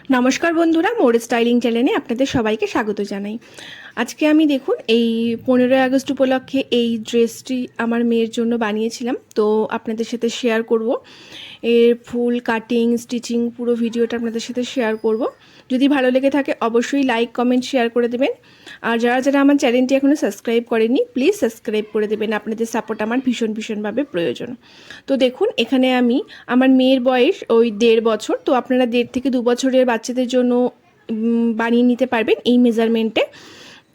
নমস্কার বন্ধুরা, মোর স্টাইলিং চ্যানেলে আপনাদের সবাইকে স্বাগত জানাই। আজকে আমি দেখুন এই 15ই আগস্ট উপলক্ষে এই ড্রেসটি আমার মেয়ের জন্য বানিয়েছিলাম, তো আপনাদের সাথে শেয়ার করব। এর ফুল কাটিং স্টিচিং পুরো ভিডিওটা আপনাদের সাথে শেয়ার করব। যদি ভালো লেগে থাকে অবশ্যই লাইক কমেন্ট শেয়ার করে দেবেন। আর যারা যারা আমার চ্যানেলটি এখনও সাবস্ক্রাইব করেনি প্লিজ সাবস্ক্রাইব করে দেবেন, আপনাদের সাপোর্ট আমার ভীষণভাবে প্রয়োজন। তো দেখুন এখানে আমি আমার মেয়ের বয়স ওই 1.5 বছর, তো আপনারা 1.5 থেকে 2 বছরের বাচ্চাদের জন্য বানিয়ে নিতে পারবেন এই মেজারমেন্টে।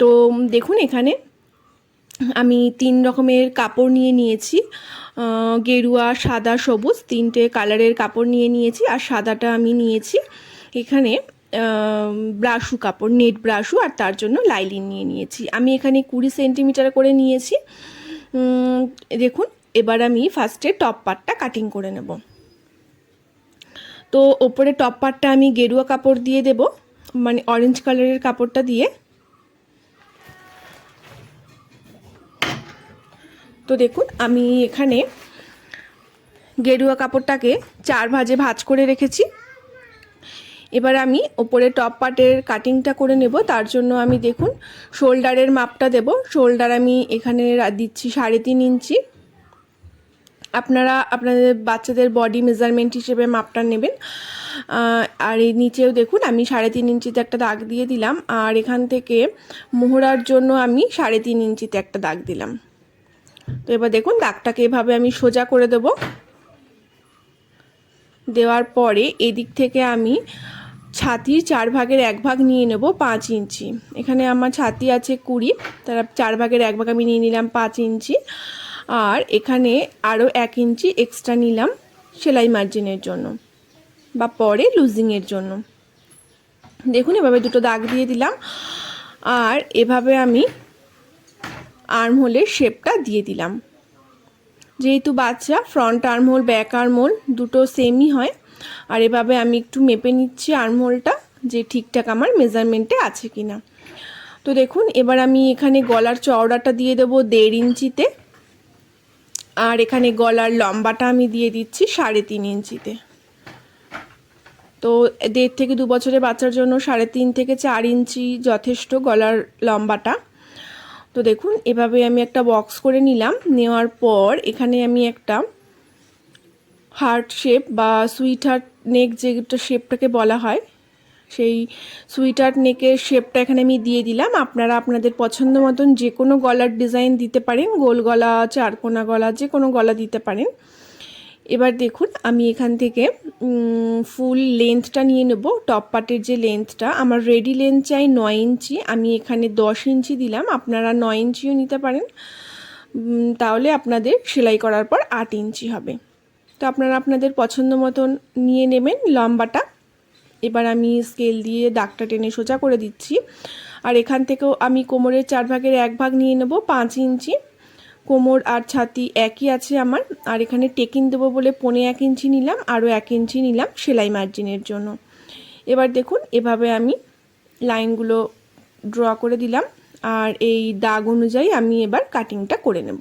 তো দেখুন এখানে আমি 3 রকমের কাপড় নিয়ে নিয়েছি, গেরুয়া, সাদা, সবুজ 3টে কালারের কাপড় নিয়ে নিয়েছি। আর সাদাটা আমি নিয়েছি এখানে ব্রাশু কাপড়, নেট ব্রাশু, আর তার জন্য লাইলিন নিয়ে নিয়েছি। আমি এখানে 20 সেন্টিমিটার করে নিয়েছি। দেখুন এবার আমি ফার্স্টে টপ পার্টটা কাটিং করে নেব। তো ওপরে টপ পার্টটা আমি গেরুয়া কাপড় দিয়ে দেব, মানে অরেঞ্জ কালারের কাপড়টা দিয়ে। তো দেখুন আমি এখানে গেরুয়া কাপড়টাকে 4 ভাঁজে ভাঁজ করে রেখেছি। এবার আমি ওপরে টপ পার্টের কাটিংটা করে নেব। তার জন্য আমি দেখুন শোল্ডারের মাপটা দেব। শোল্ডার আমি এখানে দিচ্ছি 3.5 ইঞ্চি। আপনারা আপনাদের বাচ্চাদের বডি মেজারমেন্ট হিসেবে মাপটা নেবেন। আর এই নিচেও দেখুন আমি 3.5 ইঞ্চিতে একটা দাগ দিয়ে দিলাম। আর এখান থেকে মোহরার জন্য আমি 3.5 ইঞ্চিতে একটা দাগ দিলাম। তো এবার দেখুন দাগটাকে এভাবে আমি সোজা করে দেব। দেওয়ার পরে এদিক থেকে আমি ছাতির 4 ভাগের 1 ভাগ নিয়ে নেব 5 ইঞ্চি। এখানে আমার ছাতি আছে 20, তার 4 ভাগের 1 ভাগ আমি নিয়ে নিলাম 5 ইঞ্চি। আর এখানে আরও 1 ইঞ্চি এক্সট্রা নিলাম সেলাই মার্জিনের জন্য বা পরে লুজিংয়ের জন্য। দেখুন এভাবে দুটো দাগ দিয়ে দিলাম। আর এভাবে আমি আর্মহোলের শেপটা দিয়ে দিলাম। যেহেতু বাচ্চা, ফ্রন্ট আর্মহোল ব্যাক আর্মহোল দুটো সেমই হয়। আর এভাবে আমি একটু মেপে নিচ্ছি আর্মহোলটা যে ঠিকঠাক আমার মেজারমেন্টে আছে কিনা। তো দেখুন এবার আমি এখানে গলার চওড়াটা দিয়ে দেবো 1.5 ইঞ্চিতে। আর এখানে গলার লম্বাটা আমি দিয়ে দিচ্ছি 3.5 ইঞ্চিতে। তো 1.5 থেকে 2 বছরের বাচ্চার জন্য 3.5 থেকে 4 ইঞ্চি যথেষ্ট গলার লম্বাটা। তো দেখুন এভাবে আমি একটা বক্স করে নিলাম। নেওয়ার পর এখানে আমি একটা হার্ট শেপ বা সুইট হার্ট নেক যেটা শেপটাকে বলা হয়, সেই সুইট হার্ট নেকের শেপটা এখানে আমি দিয়ে দিলাম। আপনারা আপনাদের পছন্দ মতন যে কোনো গলার ডিজাইন দিতে পারেন, গোল গলা, চারকোনা গলা, যে কোনো গলা দিতে পারেন। এবার দেখুন আমি এখান থেকে ফুল লেন্থটা নিয়ে নেব। টপ পার্টের যে লেন্থটা আমার রেডি লেন্থ চাই 9 ইঞ্চি, আমি এখানে 10 ইঞ্চি দিলাম। আপনারা 9 ইঞ্চিও নিতে পারেন, তাহলে আপনাদের সেলাই করার পর 8 ইঞ্চি হবে। তো আপনারা আপনাদের পছন্দ মতন নিয়ে নেবেন লম্বাটা। এবার আমি স্কেল দিয়ে দাগটা টেনে সোজা করে দিচ্ছি। আর এখান থেকেও আমি কোমরের 4 ভাগের 1 ভাগ নিয়ে নেব 5 ইঞ্চি। কোমর আর ছাতি একই আছে আমার। আর এখানে টেকিং দেবো বলে 1.25 ইঞ্চি নিলাম, আরও 1 ইঞ্চি নিলাম সেলাই মার্জিনের জন্য। এবার দেখুন এভাবে আমি লাইনগুলো ড্র করে দিলাম। আর এই দাগ অনুযায়ী আমি এবার কাটিংটা করে নেব।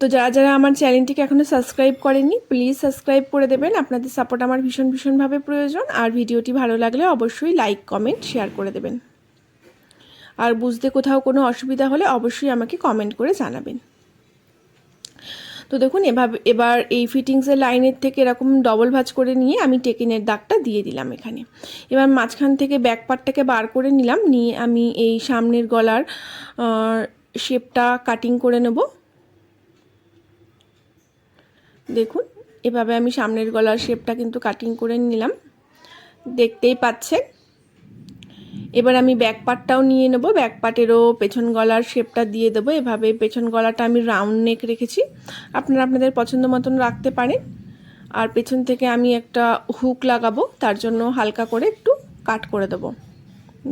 তো যারা যারা আমার চ্যানেলটিকে এখনও সাবস্ক্রাইব করেননি প্লিজ সাবস্ক্রাইব করে দেবেন, আপনাদের সাপোর্ট আমার ভীষণভাবে প্রয়োজন। আর ভিডিওটি ভালো লাগলে অবশ্যই লাইক কমেন্ট শেয়ার করে দেবেন। আর বুঝতে কোথাও কোনো অসুবিধা হলে অবশ্যই আমাকে কমেন্ট করে জানাবেন। তো দেখুন এবার এই ফিটিংসের লাইনের থেকে এরকম ডবল ভাঁজ করে নিয়ে আমি টেকিনের দাগটা দিয়ে দিলাম এখানে। এবার মাঝখান থেকে ব্যাক পার্টটাকে বার করে নিলাম, নিয়ে আমি এই সামনের গলার শেপটা কাটিং করে নেব। দেখুন এভাবে আমি সামনের গলার শেপটা কিন্তু কাটিং করে নিলাম, দেখতেই পাচ্ছেন। এবার আমি ব্যাক পার্টটাও নিয়ে নেব। ব্যাক পার্টেরও পেছন গলার শেপটা দিয়ে দেবো। এভাবে পেছন গলাটা আমি রাউন্ড নেক রেখেছি, আপনারা আপনাদের পছন্দ মতন রাখতে পারেন। আর পেছন থেকে আমি একটা হুক লাগাবো, তার জন্য হালকা করে একটু কাট করে দেবো।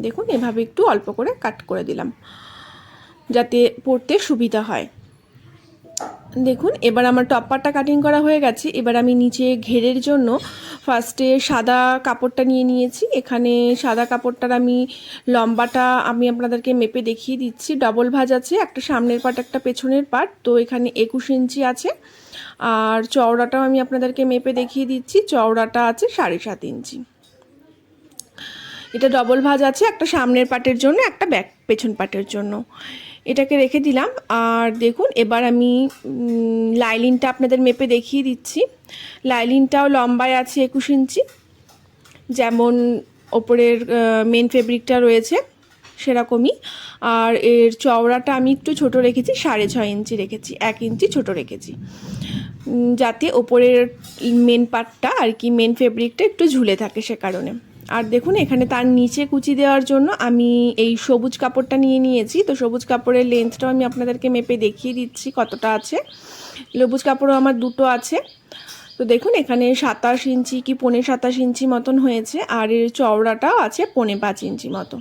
দেখুন এভাবে একটু অল্প করে কাট করে দিলাম যাতে পরতে সুবিধা হয়। দেখুন এবার আমার টপ পার্টটা কাটিং করা হয়ে গেছে। এবার আমি নিচে ঘেরের জন্য ফার্স্টে সাদা কাপড়টা নিয়ে নিয়েছি। এখানে সাদা কাপড়টার আমি লম্বাটা আমি আপনাদেরকে মেপে দেখিয়ে দিচ্ছি। ডবল ভাঁজ আছে, একটা সামনের পার্ট একটা পেছনের পার্ট, তো এখানে 21 ইঞ্চি আছে। আর চওড়াটাও আমি আপনাদেরকে মেপে দেখিয়ে দিচ্ছি, চওড়াটা আছে 7.5 ইঞ্চি। এটা ডবল ভাঁজ আছে, একটা সামনের পার্টের জন্য একটা ব্যাক পেছন পার্টের জন্য। এটাকে রেখে দিলাম। আর দেখুন এবার আমি লাইলিনটা আপনাদের মেপে দেখিয়ে দিচ্ছি। লাইলিনটাও লম্বায় আছে 21 ইঞ্চি, যেমন ওপরের মেন ফেব্রিকটা রয়েছে সেরকমই। আর এর চওড়াটা আমি একটু ছোট রেখেছি, 6.5 ইঞ্চি রেখেছি, 1 ইঞ্চি ছোট রেখেছি, যাতে ওপরের মেন পার্টটা আর কি মেন ফেব্রিকটা একটু ঝুলে থাকে সে কারণে। আর দেখুন এখানে তার নিচে কুচি দেওয়ার জন্য আমি এই সবুজ কাপড়টা নিয়ে নিয়েছি। তো সবুজ কাপড়ের লেন্থটাও আমি আপনাদেরকে মেপে দেখিয়ে দিচ্ছি কতটা আছে। সবুজ কাপড়ও আমার দুটো আছে। তো দেখুন এখানে 27 ইঞ্চি কি 27.5 ইঞ্চি মতন হয়েছে। আর এর চওড়াটাও আছে 5.5 ইঞ্চি মতো,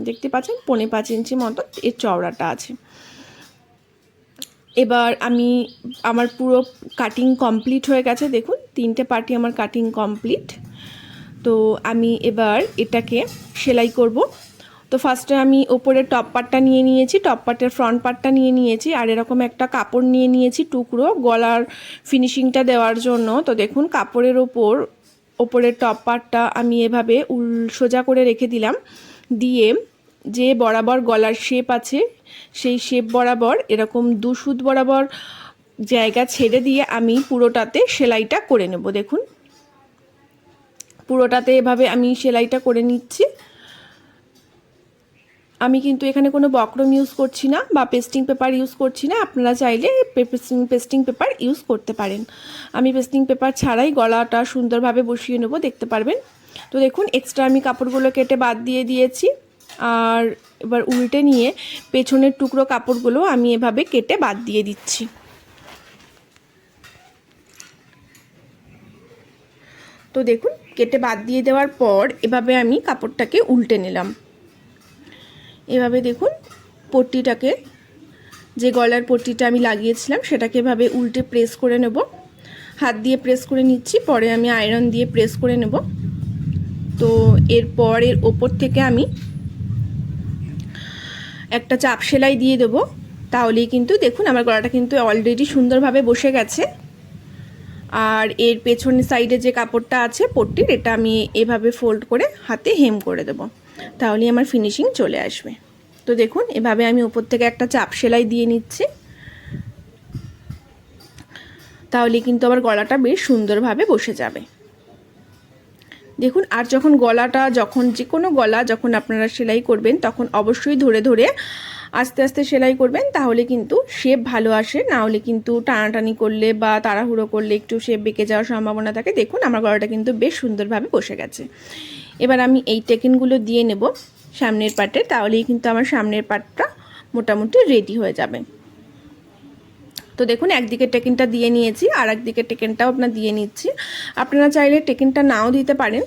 দেখতে পাচ্ছেন 5.5 ইঞ্চি মতো এর চওড়াটা আছে। এবার আমার পুরো কাটিং কমপ্লিট হয়ে গেছে। দেখুন 3টে পার্টি আমার কাটিং কমপ্লিট। তো আমি এবার এটাকে সেলাই করব। তো ফার্স্টে আমি ওপরের টপ পার্টটা নিয়ে নিয়েছি, টপ পার্টের ফ্রন্ট পার্টটা নিয়ে নিয়েছি, আর এরকম একটা কাপড় নিয়ে নিয়েছি টুকরো গলার ফিনিশিংটা দেওয়ার জন্য। তো দেখুন কাপড়ের ওপরের টপ পার্টটা আমি এভাবে সোজা করে রেখে দিলাম, দিয়ে যে বরাবর গলার শেপ আছে সেই শেপ বরাবর এরকম 2 সুত বরাবর জায়গা ছেড়ে দিয়ে আমি পুরোটাতে সেলাইটা করে নেব। দেখুন পুরোটাতে এভাবে আমি সেলাইটা করে নিচ্ছি। আমি কিন্তু এখানে কোনো বক্রম ইউজ করছি না বা পেস্টিং পেপার ইউজ করছি না। আপনারা চাইলে পেস্টিং পেপার ইউজ করতে পারেন। আমি পেস্টিং পেপার ছাড়াই গলাটা সুন্দরভাবে বসিয়ে নেব, দেখতে পারবেন। তো দেখুন এক্সট্রা আমি কাপড়গুলো কেটে বাদ দিয়ে দিয়েছি। আর এবার উল্টে নিয়ে পেছনের টুকরো কাপড়গুলো আমি এভাবে কেটে বাদ দিয়ে দিচ্ছি। তো দেখুন কেটে বাদ দিয়ে দেওয়ার পর এভাবে আমি কাপড়টাকে উল্টে নিলাম। এভাবে দেখুন পট্টিটাকে, যে গলার পট্টিটা আমি লাগিয়েছিলাম সেটাকে এভাবে উল্টে প্রেস করে নেব। হাত দিয়ে প্রেস করে নিচ্ছি, পরে আমি আয়রন দিয়ে প্রেস করে নেব। তো এরপর এর ওপর থেকে আমি একটা চাপ সেলাই দিয়ে দেবো। তাহলেই কিন্তু দেখুন আমার গলাটা কিন্তু অলরেডি সুন্দরভাবে বসে গেছে। আর এর পেছনের সাইডে যে কাপড়টা আছে পট্টির, এটা আমি এভাবে ফোল্ড করে হাতে হেম করে দেব, তাহলেই আমার ফিনিশিং চলে আসবে। তো দেখুন এভাবে আমি উপর থেকে একটা চাপ সেলাই দিয়ে নিচ্ছি, তাহলে কিন্তু আমার গলাটা বেশ সুন্দরভাবে বসে যাবে। দেখুন আর যখন যে কোনো গলা যখন আপনারা সেলাই করবেন তখন অবশ্যই ধরে ধরে আস্তে আস্তে সেলাই করবেন, তাহলে কিন্তু শেপ ভালো আসে। না হলে কিন্তু টানাটানি করলে বা তাড়াহুড়ো করলে একটু শেপ বেঁকে যাওয়ার সম্ভাবনা থাকে। দেখুন আমার গলাটা কিন্তু বেশ সুন্দরভাবে বসে গেছে। এবার আমি এই টেকিনগুলো দিয়ে নেব সামনের পার্টে, তাহলেই কিন্তু আমার সামনের পার্টটা মোটামুটি রেডি হয়ে যাবে। তো দেখুন একদিকে টেকিনটা দিয়ে নিয়েছি, আর একদিকে টেকিনটাও আপনার দিয়ে নিচ্ছি। আপনারা চাইলে টেকিনটা নাও দিতে পারেন,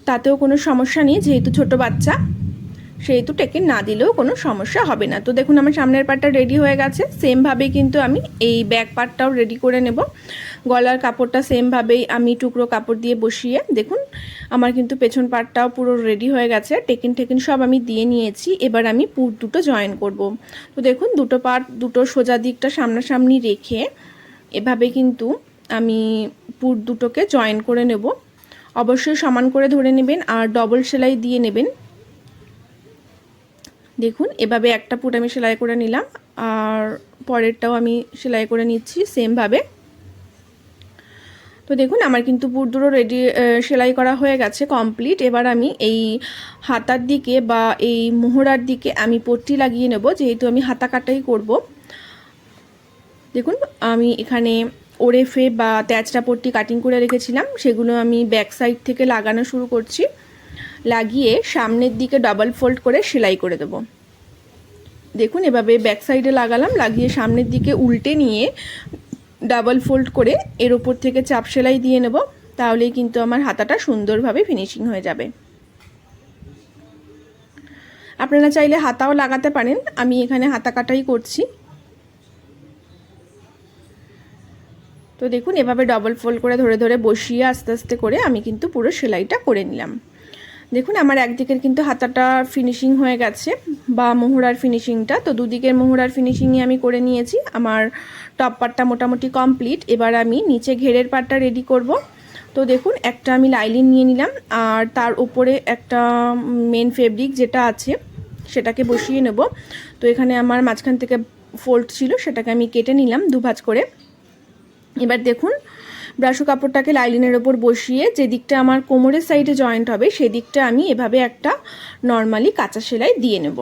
তাতেও কোনো সমস্যা নেই। যেহেতু ছোট বাচ্চা সেহেতু টেকিন না দিলেও কোনো সমস্যা হবে না। তো দেখুন আমার সামনের পার্টটা রেডি হয়ে গেছে। সেমভাবেই কিন্তু আমি এই ব্যাক পার্টটাও রেডি করে নেব। গলার কাপড়টা সেমভাবেই আমি টুকরো কাপড় দিয়ে বসিয়ে, দেখুন আমার কিন্তু পেছন পার্টটাও পুরো রেডি হয়ে গেছে। টেকিন সব আমি দিয়ে নিয়েছি। এবার আমি পুট দুটো জয়েন করব। তো দেখুন দুটো পার্ট দুটো সোজা দিকটা সামনাসামনি রেখে এভাবে কিন্তু আমি পুট দুটোকে জয়েন করে নেব। অবশ্যই সমান করে ধরে নেবেন আর ডবল সেলাই দিয়ে নেবেন। দেখুন এভাবে একটা পুট আমি সেলাই করে নিলাম, আর পরেরটাও আমি সেলাই করে নিচ্ছি সেমভাবে। তো দেখুন আমার কিন্তু পুট দুটো সেলাই করা হয়ে গেছে কমপ্লিট। এবার আমি এই হাতার দিকে বা এই মোহরার দিকে আমি পট্টি লাগিয়ে নেব, যেহেতু আমি হাতা কাটাই করব। দেখুন আমি এখানে ওরেফে বা তেচড়া পট্টি কাটিং করে রেখেছিলাম, সেগুলো আমি ব্যাক সাইড থেকে লাগানো শুরু করছি। লাগিয়ে সামনের দিকে ডাবল ফোল্ড করে সেলাই করে দেব। দেখুন এভাবে ব্যাক সাইডে লাগালাম, লাগিয়ে সামনের দিকে উল্টে নিয়ে ডাবল ফোল্ড করে এর ওপর থেকে চাপ সেলাই দিয়ে নেব, তাহলেই কিন্তু আমার হাতাটা সুন্দরভাবে ফিনিশিং হয়ে যাবে। আপনারা চাইলে হাতাও লাগাতে পারেন, আমি এখানে হাতা কাটাই করছি। তো দেখুন এভাবে ডবল ফোল্ড করে ধরে ধরে বসিয়ে আস্তে আস্তে করে আমি কিন্তু পুরো সেলাইটা করে নিলাম। দেখুন আমার একদিকের কিন্তু হাতাটা ফিনিশিং হয়ে গেছে বা মোহরার ফিনিশিংটা, তো দুদিকের মোহরার ফিনিশিংই আমি করে নিয়েছি। আমার টপ পার্টটা মোটামুটি কমপ্লিট। এবার আমি নিচে ঘেরের পার্টটা রেডি করব। তো দেখুন একটা আমি লাইলিন নিয়ে নিলাম আর তার উপরে একটা মেন ফেব্রিক যেটা আছে সেটাকে বসিয়ে নেব। তো এখানে আমার মাঝখান থেকে ফোল্ড ছিল, সেটাকে আমি কেটে নিলাম দুভাঁজ করে। এবার দেখুন ব্রাশো কাপড়টাকে লাইলিনের ওপর বসিয়ে যে দিকটা আমার কোমরের সাইডে জয়েন্ট হবে সেই দিকটা আমি এভাবে একটা নর্মালি কাঁচা সেলাই দিয়ে নেব।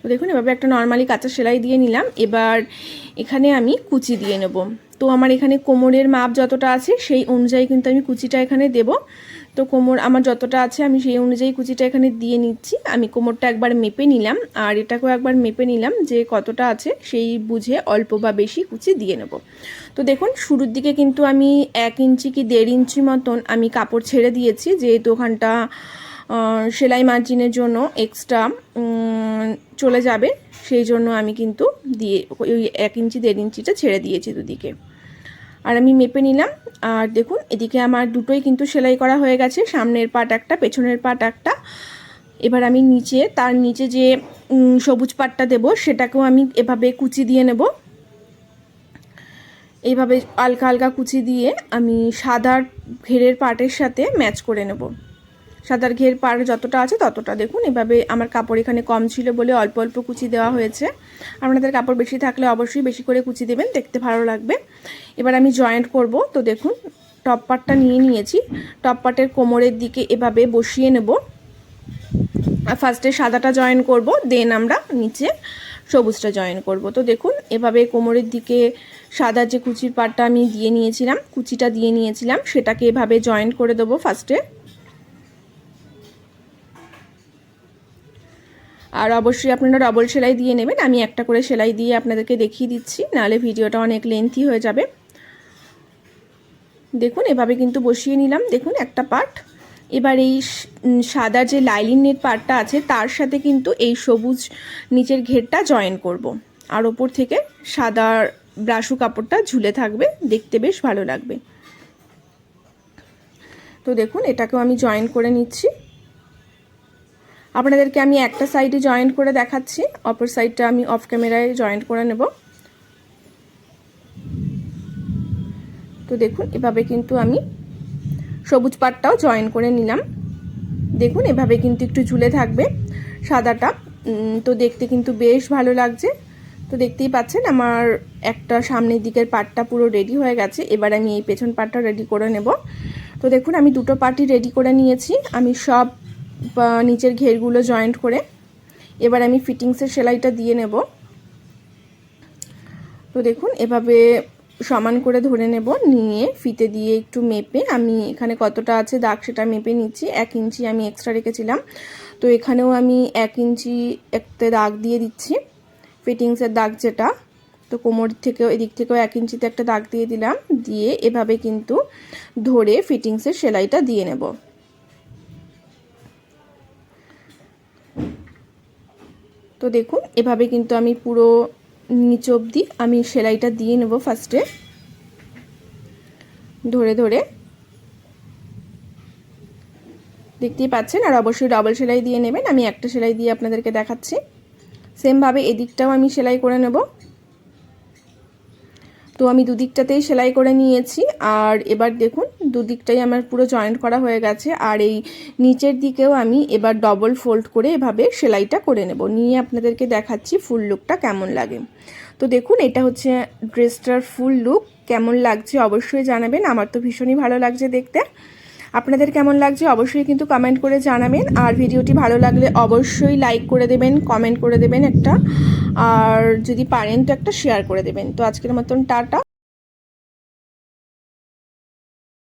তো দেখুন এভাবে একটা নর্মালি কাঁচা সেলাই দিয়ে নিলাম। এবার এখানে আমি কুচি দিয়ে নেব। তো আমার এখানে কোমরের মাপ যতটা আছে সেই অনুযায়ী কিন্তু আমি কুচিটা এখানে দেব। তো কোমর আমার যতটা আছে আমি সেই অনুযায়ী কুচিটা এখানে দিয়ে নিচ্ছি। আমি কোমরটা একবার মেপে নিলাম আর এটাকেও একবার মেপে নিলাম যে কতটা আছে সেই বুঝে অল্প বা বেশি কুচি দিয়ে নেব। তো দেখুন শুরুর দিকে কিন্তু আমি 1 ইঞ্চি কি 1.5 ইঞ্চি মতন আমি কাপড় ছেড়ে দিয়েছি, যেহেতু ওখানটা সেলাই মার্জিনের জন্য এক্সট্রা চলে যাবে, সেই জন্য আমি কিন্তু দিয়ে ওই 1 ইঞ্চি 1.5 ইঞ্চিটা ছেড়ে দিয়েছি দুদিকে। আর আমি মেপে নিলাম। আর দেখুন এদিকে আমার দুটোই কিন্তু সেলাই করা হয়ে গেছে, সামনের পাট একটা পেছনের পাট একটা। এবার আমি তার নিচে যে সবুজ পাটটা দেব সেটাকেও আমি এভাবে কুচি দিয়ে নেব। এইভাবে হালকা হালকা কুচি দিয়ে আমি সাদার ঘেরের পাটের সাথে ম্যাচ করে নেব। সাদার ঘের পাড় যতটা আছে ততটা। দেখুন এভাবে আমার কাপড় এখানে কম ছিল বলে অল্প অল্প কুচি দেওয়া হয়েছে। আপনাদের কাপড় বেশি থাকলে অবশ্যই বেশি করে কুচি দেবেন, দেখতে ভালো লাগবে। এবার আমি জয়েন্ট করব। তো দেখুন টপ পার্টটা নিয়ে নিয়েছি, টপ পার্টের কোমরের দিকে এভাবে বসিয়ে নেব। ফার্স্টে সাদাটা জয়েন করব, দেন আমরা নিচে সবুজটা জয়েন করব। তো দেখুন এভাবে কোমরের দিকে সাদা যে কুচির পার্টটা আমি কুচিটা দিয়ে নিয়েছিলাম সেটাকে এভাবে জয়েন করে দেবো ফার্স্টে। আর অবশ্যই আপনারা ডবল সেলাই দিয়ে নেবেন। আমি একটা করে সেলাই দিয়ে আপনাদেরকে দেখিয়ে দিচ্ছি, নাহলে ভিডিওটা অনেক লেন্থি হয়ে যাবে। দেখুন এভাবে কিন্তু বসিয়ে নিলাম। দেখুন একটা পার্ট। এবার এই সাদা যে লাইলিনের পার্টটা আছে তার সাথে কিন্তু এই সবুজ নিচের ঘেরটা জয়েন করব। আর ওপর থেকে সাদা ব্রাশু কাপড়টা ঝুলে থাকবে, দেখতে বেশ ভালো লাগবে। তো দেখুন এটাকেও আমি জয়েন করে নিচ্ছি। আপনাদেরকে আমি একটা সাইডে জয়েন্ট করে দেখাচ্ছি, অপর সাইডটা আমি অফ ক্যামেরায় জয়েন্ট করে নেব। তো দেখুন এভাবে কিন্তু আমি সবুজ পাটটাও জয়েন করে নিলাম। দেখুন এভাবে কিন্তু একটু ঝুলে থাকবে সাদাটা, তো দেখতে কিন্তু বেশ ভালো লাগছে। তো দেখতেই পাচ্ছেন আমার একটা সামনের দিকের পাটটা পুরো রেডি হয়ে গেছে। এবার আমি এই পেছন পাটটা রেডি করে নেব। তো দেখুন আমি দুটো পার্টই রেডি করে নিয়েছি। আমি সব নিচের ঘেরগুলো জয়েন্ট করে এবার আমি ফিটিংসের সেলাইটা দিয়ে নেব। তো দেখুন এভাবে সমান করে ধরে নেব, নিয়ে ফিতে দিয়ে একটু মেপে আমি এখানে কতটা আছে দাগ সেটা মেপে নিচ্ছি। 1 ইঞ্চি আমি এক্সট্রা রেখেছিলাম, তো এখানেও আমি 1 ইঞ্চি একটা দাগ দিয়ে দিচ্ছি, ফিটিংসের দাগ যেটা। তো কোমর থেকেও এদিক থেকেও 1 ইঞ্চিতে একটা দাগ দিয়ে দিলাম, দিয়ে এভাবে কিন্তু ধরে ফিটিংসের সেলাইটা দিয়ে নেব। তো দেখুন এভাবে কিন্তু আমি পুরো নিচ অবধি আমি সেলাইটা দিয়ে নেব ফার্স্টে ধরে ধরে, দেখতেই পাচ্ছেন। আর অবশ্যই ডবল সেলাই দিয়ে নেবেন। আমি একটা সেলাই দিয়ে আপনাদেরকে দেখাচ্ছি। সেমভাবে এদিকটাও আমি সেলাই করে নেব। তো আমি দুদিকটাতেই সেলাই করে নিয়েছি। আর এবার দেখুন দুদিকটাই আমার পুরো জয়েন্ট করা হয়ে গেছে। আর এই নিচের দিকেও আমি এবার ডবল ফোল্ড করে এভাবে সেলাইটা করে নেব, নিয়ে আপনাদেরকে দেখাচ্ছি ফুল লুকটা কেমন লাগে। তো দেখুন এটা হচ্ছে ড্রেসটার ফুল লুক। কেমন লাগছে অবশ্যই জানাবেন। আমার তো ভীষণই ভালো লাগছে দেখতে। আপনাদের কেমন লাগছে অবশ্যই কিন্তু কমেন্ট করে জানাবেন। আর ভিডিওটি ভালো লাগলে অবশ্যই লাইক করে দেবেন, কমেন্ট করে দেবেন একটা, আর যদি পারেন তো একটা শেয়ার করে দেবেন। তো আজকের মতন টাটা।